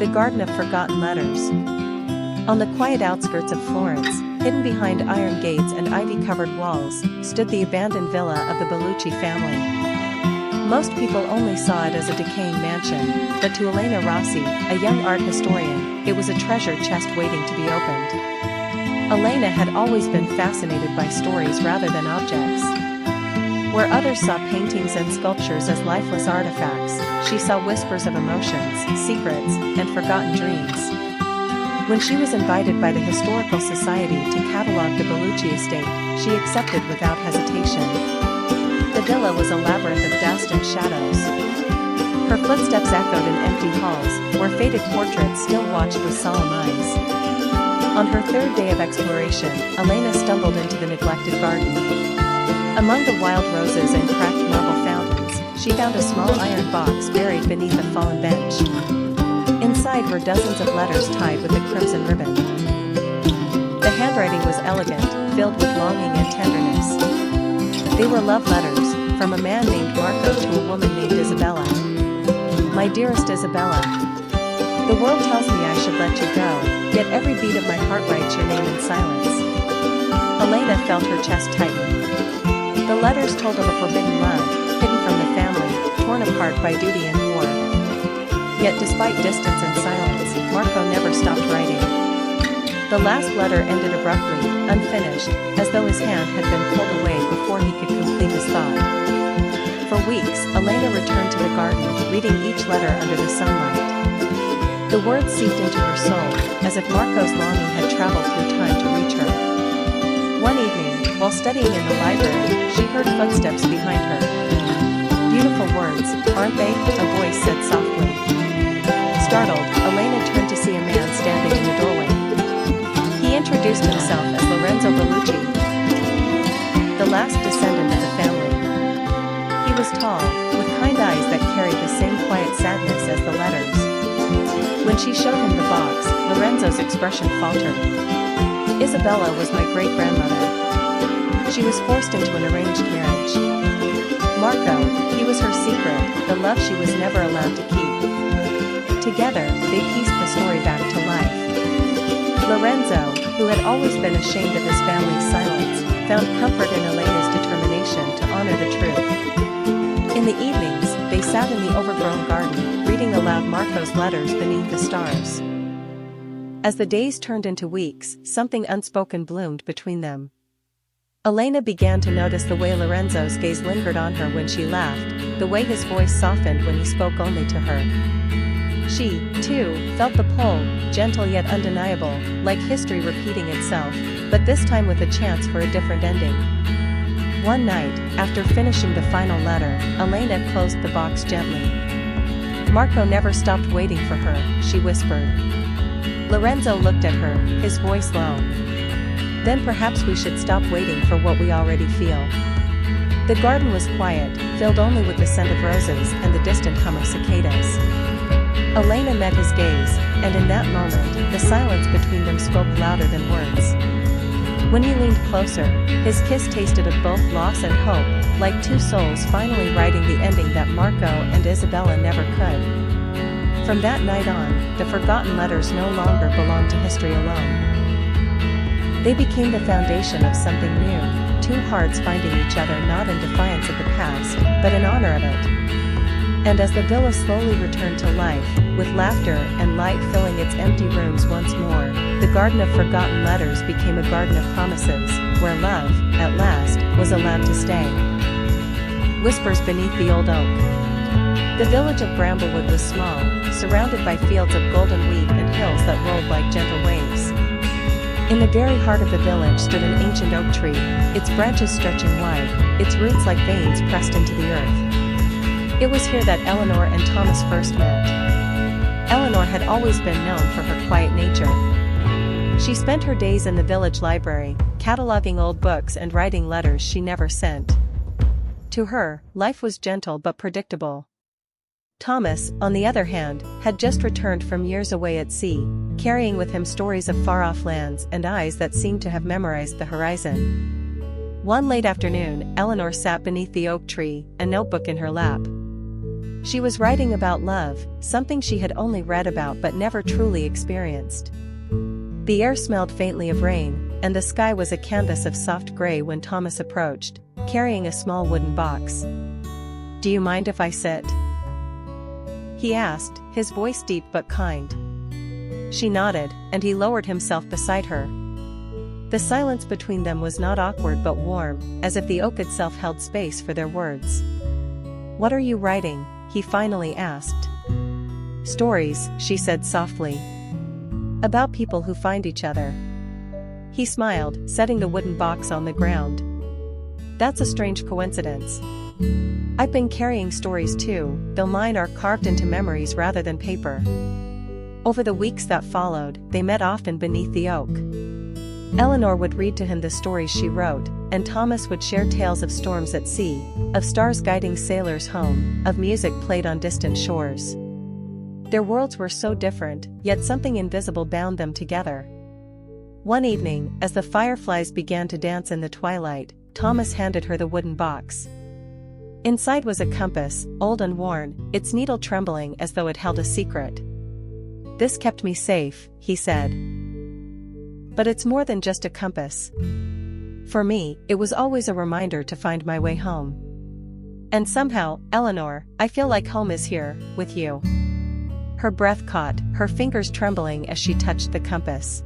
The Garden of Forgotten Letters. On the quiet outskirts of Florence, hidden behind iron gates and ivy-covered walls, stood the abandoned villa of the Bellucci family. Most people only saw it as a decaying mansion, but to Elena Rossi, a young art historian, it was a treasure chest waiting to be opened. Elena had always been fascinated by stories rather than objects. Where others saw paintings and sculptures as lifeless artifacts, she saw whispers of emotions, secrets, and forgotten dreams. When she was invited by the Historical Society to catalog the Bellucci estate, she accepted without hesitation. The villa was a labyrinth of dust and shadows. Her footsteps echoed in empty halls, where faded portraits still watched with solemn eyes. On her third day of exploration, Elena stumbled into the neglected garden. Among the wild roses and cracked marble fountains, she found a small iron box buried beneath a fallen bench. Inside were dozens of letters tied with a crimson ribbon. The handwriting was elegant, filled with longing and tenderness. They were love letters, from a man named Marco to a woman named Isabella. My dearest Isabella, the world tells me I should let you go, yet every beat of my heart writes your name in silence. Elena felt her chest tighten. The letters told of a forbidden love, hidden from the family, torn apart by duty and war. Yet despite distance and silence, Marco never stopped writing. The last letter ended abruptly, unfinished, as though his hand had been pulled away before he could complete his thought. For weeks, Elena returned to the garden, reading each letter under the sunlight. The words seeped into her soul, as if Marco's longing had traveled through time to reach her. One evening, while studying in the library, she heard footsteps behind her. Beautiful words, aren't they? A voice said softly. Startled, Elena turned to see a man standing in the doorway. He introduced himself as Lorenzo Bellucci, the last descendant of the family. He was tall, with kind eyes that carried the same quiet sadness as the letters. When she showed him the box, Lorenzo's expression faltered. Isabella was my great-grandmother. She was forced into an arranged marriage. Marco, he was her secret, the love she was never allowed to keep. Together, they pieced the story back to life. Lorenzo, who had always been ashamed of his family's silence, found comfort in Elena's determination to honor the truth. In the evenings, they sat in the overgrown garden, reading aloud Marco's letters beneath the stars. As the days turned into weeks, something unspoken bloomed between them. Elena began to notice the way Lorenzo's gaze lingered on her when she laughed, the way his voice softened when he spoke only to her. She, too, felt the pull, gentle yet undeniable, like history repeating itself, but this time with a chance for a different ending. One night, after finishing the final letter, Elena closed the box gently. Marco never stopped waiting for her, she whispered. Lorenzo looked at her, his voice low. Then perhaps we should stop waiting for what we already feel. The garden was quiet, filled only with the scent of roses and the distant hum of cicadas. Elena met his gaze, and in that moment, the silence between them spoke louder than words. When he leaned closer, his kiss tasted of both loss and hope, like two souls finally writing the ending that Marco and Isabella never could. From that night on, the forgotten letters no longer belonged to history alone. They became the foundation of something new, two hearts finding each other not in defiance of the past, but in honor of it. And as the villa slowly returned to life, with laughter and light filling its empty rooms once more, the Garden of Forgotten Letters became a garden of promises, where love, at last, was allowed to stay. Whispers beneath the old oak. The village of Bramblewood was small, surrounded by fields of golden wheat and hills that rolled like gentle waves. In the very heart of the village stood an ancient oak tree, its branches stretching wide, its roots like veins pressed into the earth. It was here that Eleanor and Thomas first met. Eleanor had always been known for her quiet nature. She spent her days in the village library, cataloging old books and writing letters she never sent. To her, life was gentle but predictable. Thomas, on the other hand, had just returned from years away at sea, carrying with him stories of far-off lands and eyes that seemed to have memorized the horizon. One late afternoon, Eleanor sat beneath the oak tree, a notebook in her lap. She was writing about love, something she had only read about but never truly experienced. The air smelled faintly of rain, and the sky was a canvas of soft gray when Thomas approached, carrying a small wooden box. "Do you mind if I sit?" he asked, his voice deep but kind. She nodded, and he lowered himself beside her. The silence between them was not awkward but warm, as if the oak itself held space for their words. "What are you writing?" he finally asked. "Stories," she said softly. "About people who find each other." He smiled, setting the wooden box on the ground. "That's a strange coincidence. I've been carrying stories too, though mine are carved into memories rather than paper." Over the weeks that followed, they met often beneath the oak. Eleanor would read to him the stories she wrote, and Thomas would share tales of storms at sea, of stars guiding sailors home, of music played on distant shores. Their worlds were so different, yet something invisible bound them together. One evening, as the fireflies began to dance in the twilight, Thomas handed her the wooden box. Inside was a compass, old and worn, its needle trembling as though it held a secret. "This kept me safe," he said. "But it's more than just a compass. For me, it was always a reminder to find my way home. And somehow, Eleanor, I feel like home is here, with you." Her breath caught, her fingers trembling as she touched the compass.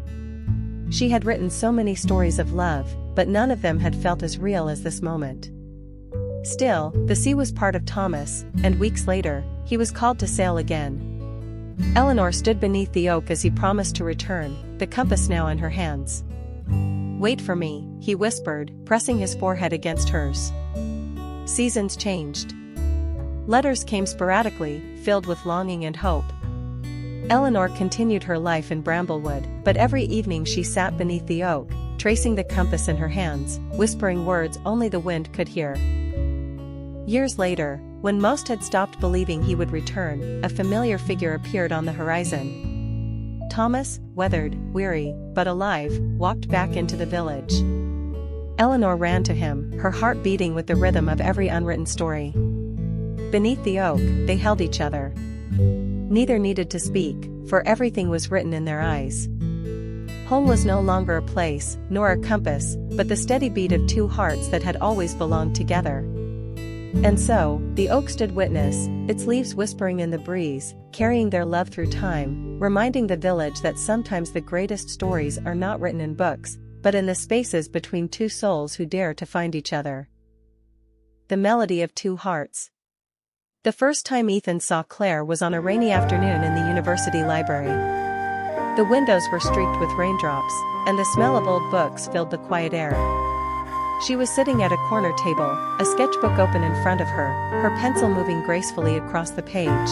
She had written so many stories of love, but none of them had felt as real as this moment. Still, the sea was part of Thomas, and weeks later, he was called to sail again. Eleanor stood beneath the oak as he promised to return, the compass now in her hands. "Wait for me," he whispered, pressing his forehead against hers. Seasons changed. Letters came sporadically, filled with longing and hope. Eleanor continued her life in Bramblewood, but every evening she sat beneath the oak, tracing the compass in her hands, whispering words only the wind could hear. Years later, when most had stopped believing he would return, a familiar figure appeared on the horizon. Thomas, weathered, weary, but alive, walked back into the village. Eleanor ran to him, her heart beating with the rhythm of every unwritten story. Beneath the oak, they held each other. Neither needed to speak, for everything was written in their eyes. Home was no longer a place, nor a compass, but the steady beat of two hearts that had always belonged together. And so, the oak stood witness, its leaves whispering in the breeze, carrying their love through time, reminding the village that sometimes the greatest stories are not written in books, but in the spaces between two souls who dare to find each other. The melody of two hearts. The first time Ethan saw Claire was on a rainy afternoon in the university library. The windows were streaked with raindrops, and the smell of old books filled the quiet air. She was sitting at a corner table, a sketchbook open in front of her, her pencil moving gracefully across the page.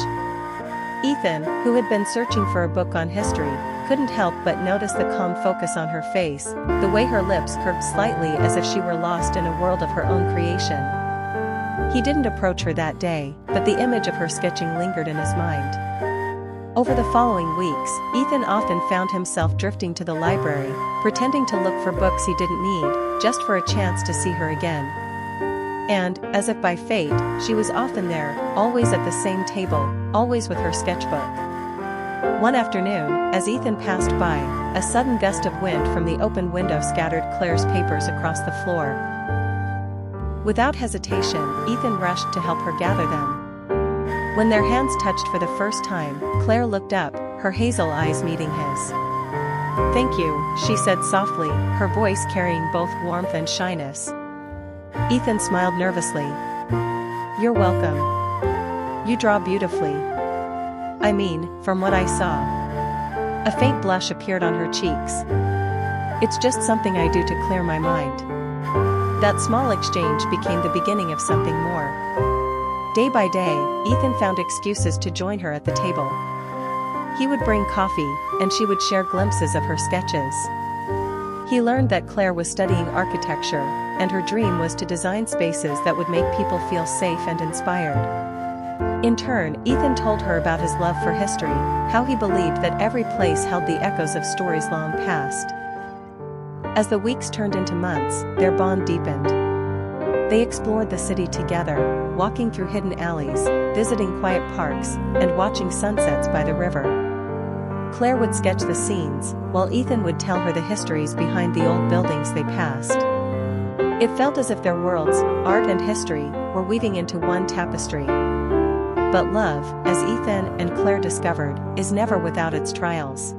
Ethan, who had been searching for a book on history, couldn't help but notice the calm focus on her face, the way her lips curved slightly as if she were lost in a world of her own creation. He didn't approach her that day, but the image of her sketching lingered in his mind. Over the following weeks, Ethan often found himself drifting to the library, pretending to look for books he didn't need, just for a chance to see her again. And, as if by fate, she was often there, always at the same table, always with her sketchbook. One afternoon, as Ethan passed by, a sudden gust of wind from the open window scattered Claire's papers across the floor. Without hesitation, Ethan rushed to help her gather them. When their hands touched for the first time, Claire looked up, her hazel eyes meeting his. "Thank you," she said softly, her voice carrying both warmth and shyness. Ethan smiled nervously. "You're welcome. You draw beautifully. I mean, from what I saw." A faint blush appeared on her cheeks. "It's just something I do to clear my mind." That small exchange became the beginning of something more. Day by day, Ethan found excuses to join her at the table. He would bring coffee, and she would share glimpses of her sketches. He learned that Claire was studying architecture, and her dream was to design spaces that would make people feel safe and inspired. In turn, Ethan told her about his love for history, how he believed that every place held the echoes of stories long past. As the weeks turned into months, their bond deepened. They explored the city together, walking through hidden alleys, visiting quiet parks, and watching sunsets by the river. Claire would sketch the scenes, while Ethan would tell her the histories behind the old buildings they passed. It felt as if their worlds, art and history, were weaving into one tapestry. But love, as Ethan and Claire discovered, is never without its trials.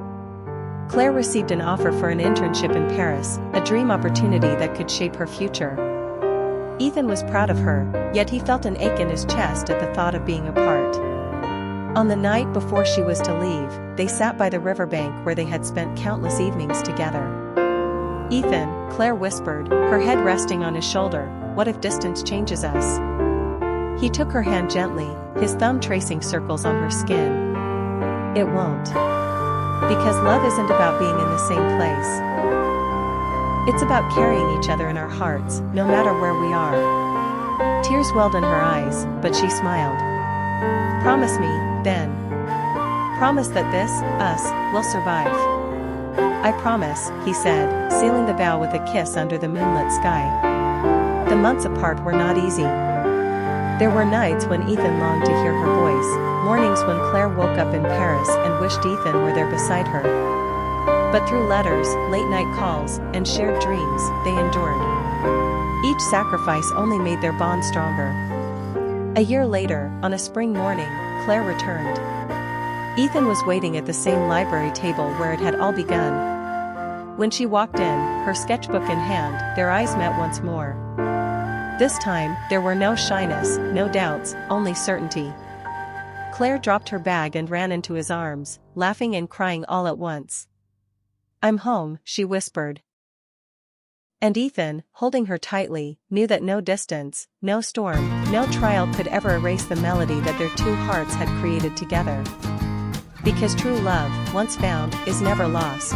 Claire received an offer for an internship in Paris, a dream opportunity that could shape her future. Ethan was proud of her, yet he felt an ache in his chest at the thought of being apart. On the night before she was to leave, they sat by the riverbank where they had spent countless evenings together. "Ethan," Claire whispered, her head resting on his shoulder, "what if distance changes us?" He took her hand gently, his thumb tracing circles on her skin. "It won't. Because love isn't about being in the same place. It's about carrying each other in our hearts, no matter where we are." Tears welled in her eyes, but she smiled. "Promise me, then. Promise that this, us, will survive." "I promise," he said, sealing the vow with a kiss under the moonlit sky. The months apart were not easy. There were nights when Ethan longed to hear her voice, mornings when Claire woke up in Paris and wished Ethan were there beside her. But through letters, late-night calls, and shared dreams, they endured. Each sacrifice only made their bond stronger. A year later, on a spring morning, Claire returned. Ethan was waiting at the same library table where it had all begun. When she walked in, her sketchbook in hand, their eyes met once more. This time, there were no shyness, no doubts, only certainty. Claire dropped her bag and ran into his arms, laughing and crying all at once. "I'm home," she whispered. And Ethan, holding her tightly, knew that no distance, no storm, no trial could ever erase the melody that their two hearts had created together. Because true love, once found, is never lost.